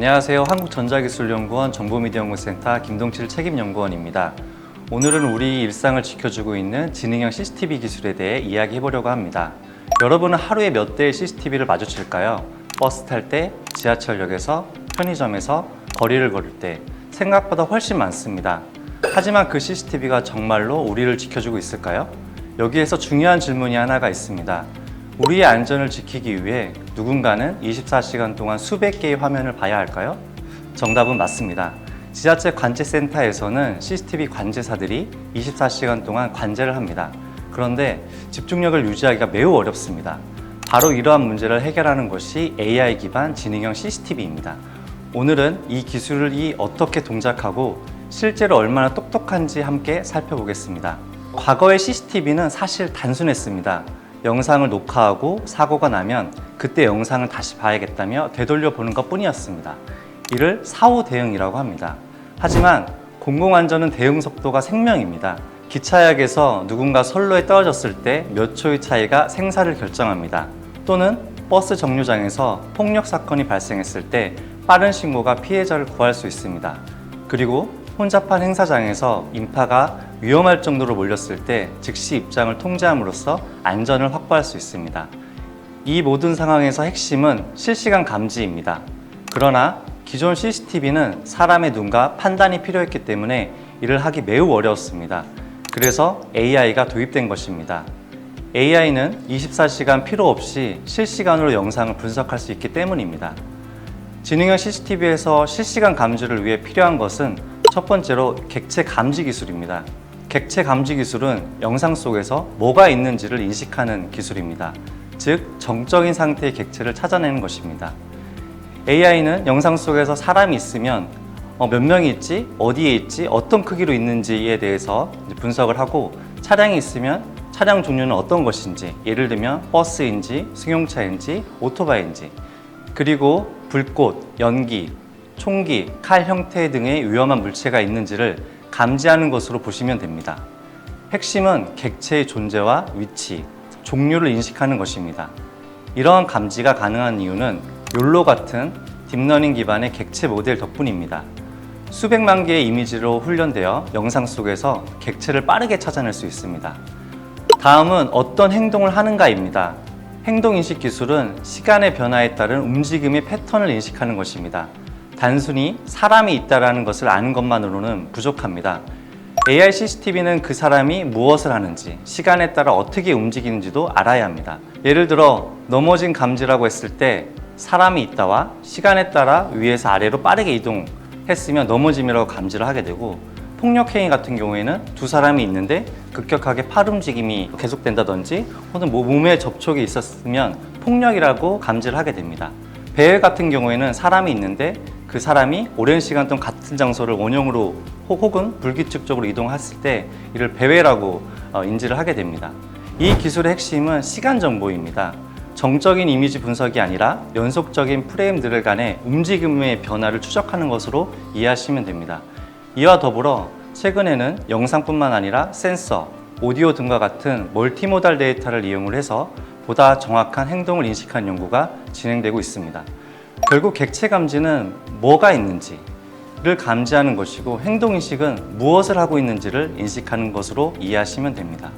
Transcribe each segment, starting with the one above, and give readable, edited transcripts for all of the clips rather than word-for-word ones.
안녕하세요. 한국전자기술연구원 정보미디어연구센터 김동칠 책임연구원입니다. 오늘은 우리 일상을 지켜주고 있는 지능형 CCTV 기술에 대해 이야기해보려고 합니다. 여러분은 하루에 몇 대의 CCTV를 마주칠까요? 버스 탈 때, 지하철역에서, 편의점에서, 거리를 걸을 때 생각보다 훨씬 많습니다. 하지만 그 CCTV가 정말로 우리를 지켜주고 있을까요? 여기에서 중요한 질문이 하나가 있습니다. 우리의 안전을 지키기 위해 누군가는 24시간 동안 수백 개의 화면을 봐야 할까요? 정답은 맞습니다. 지자체 관제센터에서는 CCTV 관제사들이 24시간 동안 관제를 합니다. 그런데 집중력을 유지하기가 매우 어렵습니다. 바로 이러한 문제를 해결하는 것이 AI 기반 지능형 CCTV입니다. 오늘은 이 기술이 어떻게 동작하고 실제로 얼마나 똑똑한지 함께 살펴보겠습니다. 과거의 CCTV는 사실 단순했습니다. 영상을 녹화하고 사고가 나면 그때 영상을 다시 봐야겠다며 되돌려 보는 것 뿐이었습니다. 이를 사후 대응이라고 합니다. 하지만 공공안전은 대응 속도가 생명입니다. 기차역에서 누군가 선로에 떨어졌을 때 몇 초의 차이가 생사를 결정합니다. 또는 버스 정류장에서 폭력 사건이 발생했을 때 빠른 신고가 피해자를 구할 수 있습니다. 그리고 혼잡한 행사장에서 인파가 위험할 정도로 몰렸을 때 즉시 입장을 통제함으로써 안전을 확보할 수 있습니다. 이 모든 상황에서 핵심은 실시간 감지입니다. 그러나 기존 CCTV는 사람의 눈과 판단이 필요했기 때문에 이를 하기 매우 어려웠습니다. 그래서 AI가 도입된 것입니다. AI는 24시간 필요 없이 실시간으로 영상을 분석할 수 있기 때문입니다. 지능형 CCTV에서 실시간 감지를 위해 필요한 것은 첫 번째로 객체 감지 기술입니다. 객체 감지 기술은 영상 속에서 뭐가 있는지를 인식하는 기술입니다. 즉, 정적인 상태의 객체를 찾아내는 것입니다. AI는 영상 속에서 사람이 있으면 몇 명이 있지, 어디에 있지, 어떤 크기로 있는지에 대해서 분석을 하고, 차량이 있으면 차량 종류는 어떤 것인지, 예를 들면 버스인지, 승용차인지, 오토바이인지, 그리고 불꽃, 연기, 총기, 칼 형태 등의 위험한 물체가 있는지를 감지하는 것으로 보시면 됩니다. 핵심은 객체의 존재와 위치, 종류를 인식하는 것입니다. 이러한 감지가 가능한 이유는 욜로 같은 딥러닝 기반의 객체 모델 덕분입니다. 수백만 개의 이미지로 훈련되어 영상 속에서 객체를 빠르게 찾아낼 수 있습니다. 다음은 어떤 행동을 하는가입니다. 행동인식 기술은 시간의 변화에 따른 움직임의 패턴을 인식하는 것입니다. 단순히 사람이 있다는 것을 아는 것만으로는 부족합니다. AI CCTV는 그 사람이 무엇을 하는지, 시간에 따라 어떻게 움직이는지도 알아야 합니다. 예를 들어 넘어진 감지라고 했을 때 사람이 있다와 시간에 따라 위에서 아래로 빠르게 이동했으면 넘어짐이라고 감지를 하게 되고, 폭력행위 같은 경우에는 두 사람이 있는데 급격하게 팔 움직임이 계속된다든지 혹은 몸에 접촉이 있었으면 폭력이라고 감지를 하게 됩니다. 배회 같은 경우에는 사람이 있는데 그 사람이 오랜 시간 동안 같은 장소를 원형으로 혹은 불규칙적으로 이동했을 때 이를 배회라고 인지를 하게 됩니다. 이 기술의 핵심은 시간 정보입니다. 정적인 이미지 분석이 아니라 연속적인 프레임들 간의 움직임의 변화를 추적하는 것으로 이해하시면 됩니다. 이와 더불어 최근에는 영상뿐만 아니라 센서, 오디오 등과 같은 멀티모달 데이터를 이용을 해서 보다 정확한 행동을 인식하는 연구가 진행되고 있습니다. 결국 객체 감지는 뭐가 있는지를 감지하는 것이고, 행동인식은 무엇을 하고 있는지를 인식하는 것으로 이해하시면 됩니다.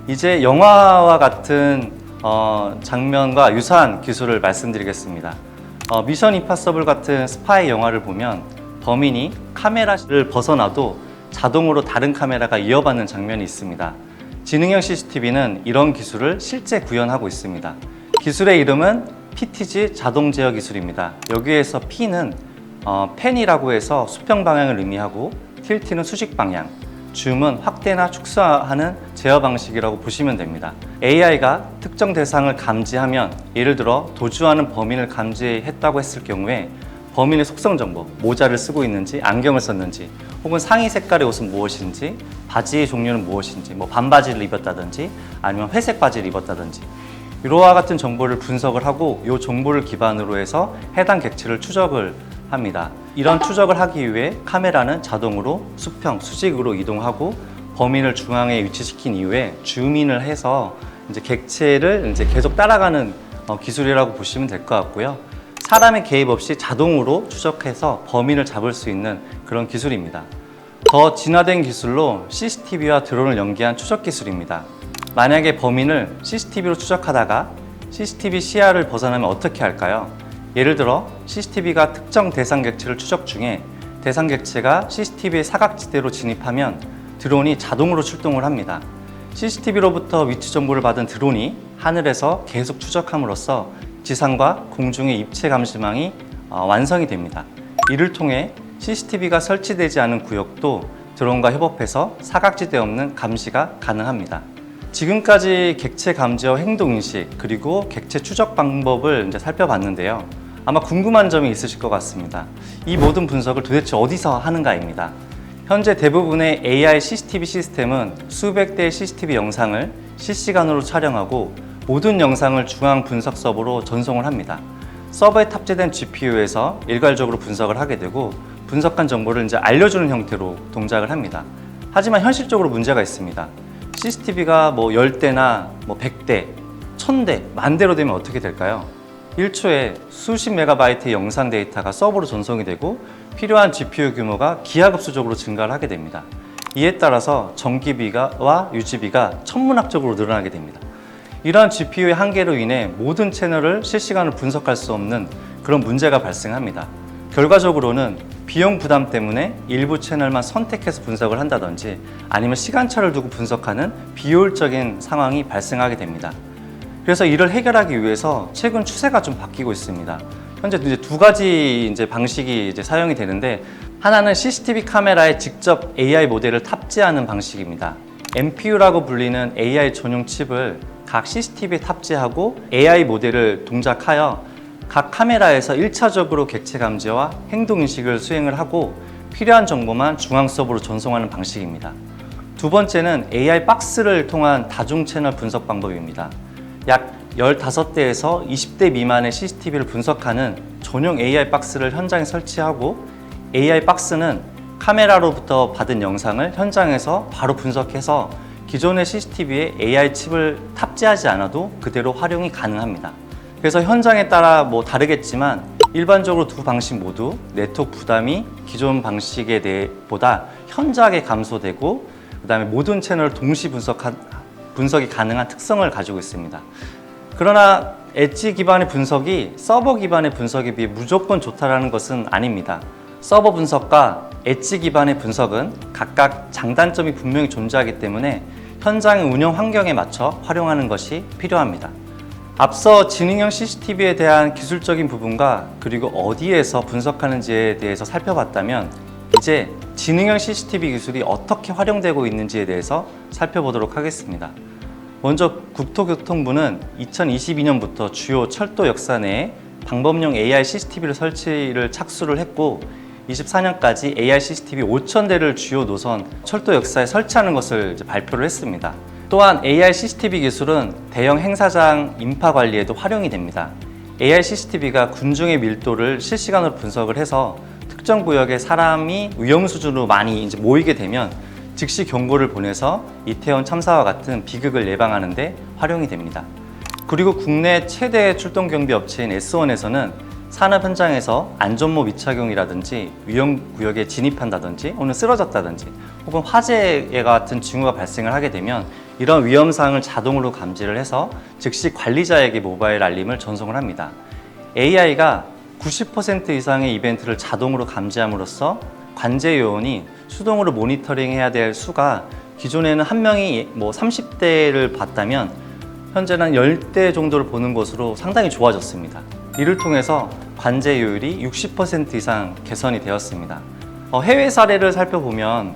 이제 영화와 같은 장면과 유사한 기술을 말씀드리겠습니다. 미션 임파서블 같은 스파이 영화를 보면 범인이 카메라를 벗어나도 자동으로 다른 카메라가 이어받는 장면이 있습니다. 지능형 CCTV는 이런 기술을 실제 구현하고 있습니다. 기술의 이름은 PTG 자동 제어 기술입니다. 여기에서 P는 펜이라고 해서 수평 방향을 의미하고, 틸트는 수직 방향, 줌은 확대나 축소하는 제어 방식이라고 보시면 됩니다. AI가 특정 대상을 감지하면, 예를 들어 도주하는 범인을 감지했다고 했을 경우에 범인의 속성 정보, 모자를 쓰고 있는지, 안경을 썼는지, 혹은 상의 색깔의 옷은 무엇인지, 바지의 종류는 무엇인지, 반바지를 입었다든지 아니면 회색 바지를 입었다든지, 이와 같은 정보를 분석을 하고 이 정보를 기반으로 해서 해당 객체를 추적을 합니다. 이런 추적을 하기 위해 카메라는 자동으로 수평, 수직으로 이동하고 범인을 중앙에 위치시킨 이후에 줌인을 해서 객체를 계속 따라가는 기술이라고 보시면 될 것 같고요. 사람의 개입 없이 자동으로 추적해서 범인을 잡을 수 있는 그런 기술입니다. 더 진화된 기술로 CCTV와 드론을 연계한 추적 기술입니다. 만약에 범인을 CCTV로 추적하다가 CCTV 시야를 벗어나면 어떻게 할까요? 예를 들어 CCTV가 특정 대상 객체를 추적 중에 대상 객체가 CCTV의 사각지대로 진입하면 드론이 자동으로 출동을 합니다. CCTV로부터 위치 정보를 받은 드론이 하늘에서 계속 추적함으로써 지상과 공중의 입체 감시망이 완성이 됩니다. 이를 통해 CCTV가 설치되지 않은 구역도 드론과 협업해서 사각지대 없는 감시가 가능합니다. 지금까지 객체 감지와 행동인식 그리고 객체 추적 방법을 이제 살펴봤는데요. 아마 궁금한 점이 있으실 것 같습니다. 이 모든 분석을 도대체 어디서 하는가입니다. 현재 대부분의 AI CCTV 시스템은 수백 대의 CCTV 영상을 실시간으로 촬영하고 모든 영상을 중앙 분석 서버로 전송을 합니다. 서버에 탑재된 GPU에서 일괄적으로 분석을 하게 되고 분석한 정보를 이제 알려주는 형태로 동작을 합니다. 하지만 현실적으로 문제가 있습니다. CCTV가 10대나 100대, 1000대, 만대로 되면 어떻게 될까요? 1초에 수십 메가바이트의 영상 데이터가 서버로 전송이 되고 필요한 GPU 규모가 기하급수적으로 증가를 하게 됩니다. 이에 따라서 전기비와 유지비가 천문학적으로 늘어나게 됩니다. 이러한 GPU의 한계로 인해 모든 채널을 실시간으로 분석할 수 없는 그런 문제가 발생합니다. 결과적으로는 비용 부담 때문에 일부 채널만 선택해서 분석을 한다든지 아니면 시간차를 두고 분석하는 비효율적인 상황이 발생하게 됩니다. 그래서 이를 해결하기 위해서 최근 추세가 좀 바뀌고 있습니다. 현재 이제 두 가지 방식이 사용이 되는데 하나는 CCTV 카메라에 직접 AI 모델을 탑재하는 방식입니다. MPU라고 불리는 AI 전용 칩을 각 CCTV에 탑재하고 AI 모델을 동작하여 각 카메라에서 1차적으로 객체 감지와 행동 인식을 수행을 하고 필요한 정보만 중앙 서버로 전송하는 방식입니다. 두 번째는 AI 박스를 통한 다중 채널 분석 방법입니다. 약 15대에서 20대 미만의 CCTV를 분석하는 전용 AI 박스를 현장에 설치하고 AI 박스는 카메라로부터 받은 영상을 현장에서 바로 분석해서 기존의 CCTV에 AI 칩을 탑재하지 않아도 그대로 활용이 가능합니다. 그래서 현장에 따라 다르겠지만 일반적으로 두 방식 모두 네트워크 부담이 기존 방식에 보다 현저하게 감소되고 그다음에 모든 채널을 동시 분석이 가능한 특성을 가지고 있습니다. 그러나 엣지 기반의 분석이 서버 기반의 분석에 비해 무조건 좋다라는 것은 아닙니다. 서버 분석과 엣지 기반의 분석은 각각 장단점이 분명히 존재하기 때문에 현장의 운영 환경에 맞춰 활용하는 것이 필요합니다. 앞서 지능형 CCTV에 대한 기술적인 부분과 그리고 어디에서 분석하는지에 대해서 살펴봤다면 이제 지능형 CCTV 기술이 어떻게 활용되고 있는지에 대해서 살펴보도록 하겠습니다. 먼저 국토교통부는 2022년부터 주요 철도 역사 내에 방범용 AI CCTV를 설치를 착수를 했고 24년까지 AI CCTV 5,000대를 주요 노선 철도 역사에 설치하는 것을 발표를 했습니다. 또한 AI CCTV 기술은 대형 행사장 인파 관리에도 활용이 됩니다. AI CCTV가 군중의 밀도를 실시간으로 분석을 해서 특정 구역에 사람이 위험 수준으로 많이 모이게 되면 즉시 경고를 보내서 이태원 참사와 같은 비극을 예방하는 데 활용이 됩니다. 그리고 국내 최대 출동 경비 업체인 S1에서는 산업 현장에서 안전모 미착용이라든지 위험 구역에 진입한다든지 혹은 쓰러졌다든지 혹은 화재 같은 징후가 발생을 하게 되면 이런 위험 사항을 자동으로 감지를 해서 즉시 관리자에게 모바일 알림을 전송을 합니다. AI가 90% 이상의 이벤트를 자동으로 감지함으로써 관제 요원이 수동으로 모니터링해야 될 수가 기존에는 한 명이 30대를 봤다면 현재는 10대 정도를 보는 것으로 상당히 좋아졌습니다. 이를 통해서 관제율이 60% 이상 개선이 되었습니다. 해외 사례를 살펴보면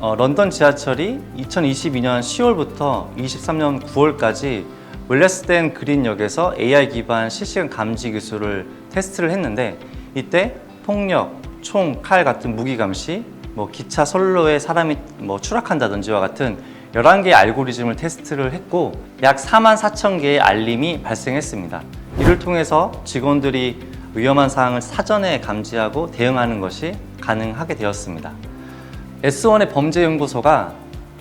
런던 지하철이 2022년 10월부터 23년 9월까지 웰레스덴 그린역에서 AI 기반 실시간 감지 기술을 테스트를 했는데 이때 폭력, 총, 칼 같은 무기 감시, 기차 선로에 사람이 추락한다든지와 같은 11개의 알고리즘을 테스트를 했고 약 44,000개의 알림이 발생했습니다. 이를 통해서 직원들이 위험한 사항을 사전에 감지하고 대응하는 것이 가능하게 되었습니다. S1의 범죄연구소가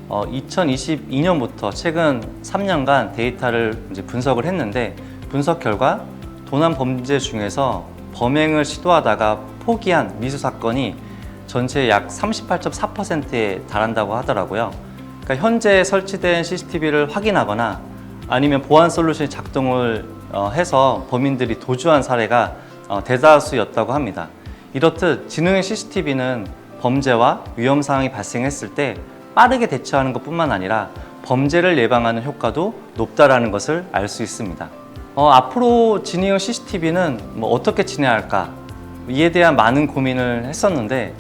2022년부터 최근 3년간 데이터를 분석을 했는데 분석 결과 도난 범죄 중에서 범행을 시도하다가 포기한 미수 사건이 전체의 약 38.4%에 달한다고 하더라고요. 그러니까 현재 설치된 CCTV를 확인하거나 아니면 보안 솔루션이 작동을 해서 범인들이 도주한 사례가 대다수였다고 합니다. 이렇듯 지능형 CCTV는 범죄와 위험 상황이 발생했을 때 빠르게 대처하는 것뿐만 아니라 범죄를 예방하는 효과도 높다라는 것을 알 수 있습니다. 앞으로 지능형 CCTV는 어떻게 진행할까? 이에 대한 많은 고민을 했었는데,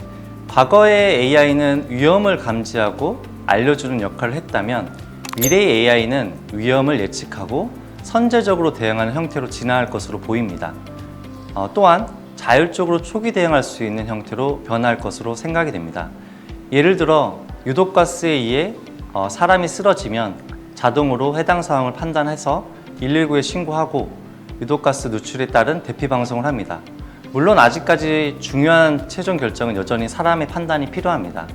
과거의 AI는 위험을 감지하고 알려주는 역할을 했다면 미래의 AI는 위험을 예측하고 선제적으로 대응하는 형태로 진화할 것으로 보입니다. 또한 자율적으로 초기 대응할 수 있는 형태로 변할 것으로 생각이 됩니다. 예를 들어 유독가스에 의해 사람이 쓰러지면 자동으로 해당 상황을 판단해서 119에 신고하고 유독가스 누출에 따른 대피 방송을 합니다. 물론 아직까지 중요한 최종 결정은 여전히 사람의 판단이 필요합니다.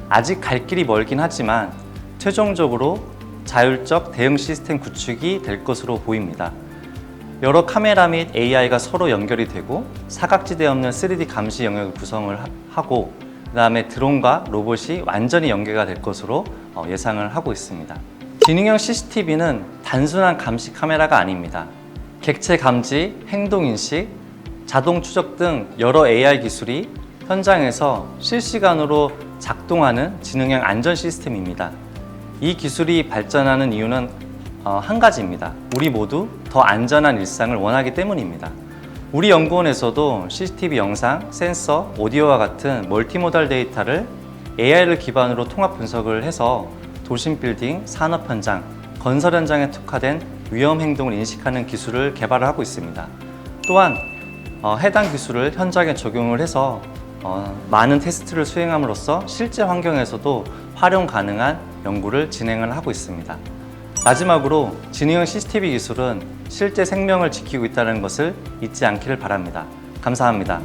아직 갈 길이 멀긴 하지만 최종적으로 자율적 대응 시스템 구축이 될 것으로 보입니다. 여러 카메라 및 AI가 서로 연결이 되고 사각지대 없는 3D 감시 영역을 구성을 하고, 그 다음에 드론과 로봇이 완전히 연계가 될 것으로 예상을 하고 있습니다. 지능형 CCTV는 단순한 감시 카메라가 아닙니다. 객체 감지, 행동 인식, 자동 추적 등 여러 AI 기술이 현장에서 실시간으로 작동하는 지능형 안전 시스템입니다. 이 기술이 발전하는 이유는 한 가지입니다. 우리 모두 더 안전한 일상을 원하기 때문입니다. 우리 연구원에서도 CCTV 영상, 센서, 오디오와 같은 멀티모달 데이터를 AI를 기반으로 통합 분석을 해서 도심 빌딩, 산업 현장, 건설 현장에 특화된 위험 행동을 인식하는 기술을 개발을 하고 있습니다. 또한 해당 기술을 현장에 적용을 해서 많은 테스트를 수행함으로써 실제 환경에서도 활용 가능한 연구를 진행을 하고 있습니다. 마지막으로 지능형 CCTV 기술은 실제 생명을 지키고 있다는 것을 잊지 않기를 바랍니다. 감사합니다.